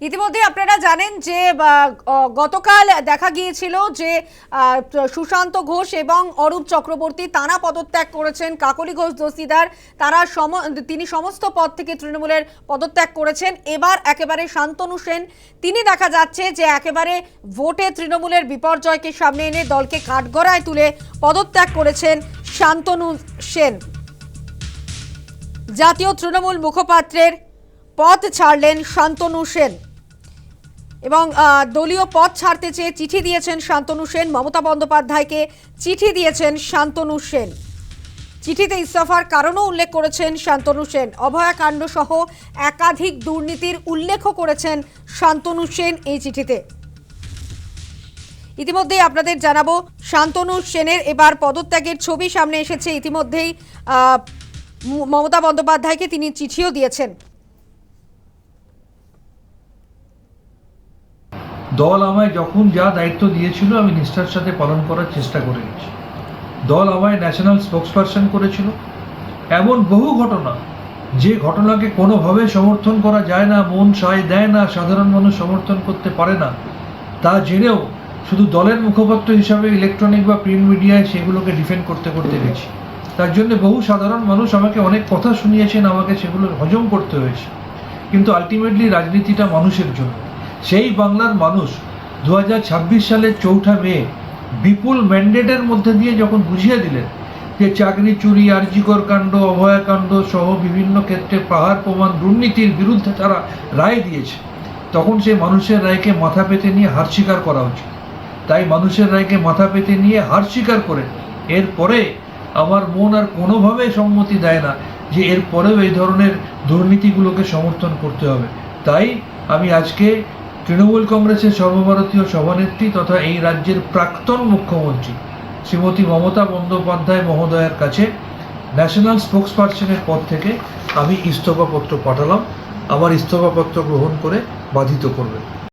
ইতিমধ্যে আপনারা জানেন যে গতকাল দেখা গিয়েছিল যে সুশান্ত ঘোষ এবং অরূপ চক্রবর্তী তারা পদত্যাগ করেছেন। কাকলি ঘোষ দস্তিদার তিনি সমস্ত পদ থেকে তৃণমূলের পদত্যাগ করেছেন। এবার একেবারে শান্তনু সেন তিনি দেখা যাচ্ছে যে একেবারে ভোটে তৃণমূলের বিপর্যয়কে সামনে এনে দলকে কাঠগড়ায় তুলে পদত্যাগ করেছেন শান্তনু সেন। জাতীয় তৃণমূল মুখপাত্রের পদ ছাড়লেন শান্তনু সেন এবং দলীয় পদ ছাড়তে চেয়ে চিঠি দিয়েছেন শান্তনু সেন। মমতা বন্দ্যোপাধ্যায়কে চিঠি দিয়েছেন শান্তনু সেন। চিঠিতে ইস্তফার কারণও উল্লেখ করেছেন শান্তনু সেন। অভয়াকাণ্ড সহ একাধিক দুর্নীতির উল্লেখও করেছেন শান্তনু সেন এই চিঠিতে। ইতিমধ্যেই আপনাদের জানাবো শান্তনু সেনের এবার পদত্যাগের ছবি সামনে এসেছে। ইতিমধ্যেই মমতা বন্দ্যোপাধ্যায়কে তিনি চিঠিও দিয়েছেন। দল আমায় যখন যা দায়িত্ব দিয়েছিল আমি নিষ্ঠার সাথে পালন করার চেষ্টা করে গেছি। দল আমায় ন্যাশনাল স্পোক্সপারসন করেছিল। এমন বহু ঘটনা যে ঘটনাকে কোনোভাবে সমর্থন করা যায় না, মন সায় দেয় না, সাধারণ মানুষ সমর্থন করতে পারে না, তা জেনেও শুধু দলের মুখপাত্র হিসাবে ইলেকট্রনিক বা প্রিন্ট মিডিয়ায় সেগুলোকে ডিফেন্ড করতে করতে গেছি। তার জন্য বহু সাধারণ মানুষ আমাকে অনেক কথা শুনিয়েছেন, আমাকে সেগুলো হজম করতে হয়েছে। কিন্তু আলটিমেটলি রাজনীতিটা মানুষের জন্য। সেই বাংলার মানুষ 2026 সালের 4 মে বিপুল ম্যান্ডেটের মধ্যে দিয়ে যখন বুঝিয়ে দিলেন যে চাকরি চুরি, আরজিকর কাণ্ড, অভয়াকাণ্ড সহ বিভিন্ন ক্ষেত্রে পাহাড় প্রমাণ দুর্নীতির বিরুদ্ধে তারা রায় দিয়েছে, তখন সেই মানুষের রায়কে মাথা পেতে নিয়ে হার স্বীকার করা উচিত। তাই মানুষের রায়কে মাথা পেতে নিয়ে হার স্বীকার করে এরপরে আমার মন আর কোনোভাবে সম্মতি দেয় না যে এরপরেও এই ধরনের দুর্নীতিগুলোকে সমর্থন করতে হবে। তাই আমি আজকে তৃণমূল কংগ্রেসের সর্বভারতীয় সভানেত্রী তথা এই রাজ্যের প্রাক্তন মুখ্যমন্ত্রী শ্রীমতী মমতা বন্দ্যোপাধ্যায় মহোদয়ের কাছে ন্যাশনাল স্পোক্সপারসনের পদ থেকে আমি ইস্তফাপত্র পাঠালাম। আমার ইস্তফাপত্র গ্রহণ করে বাধিত করবেন।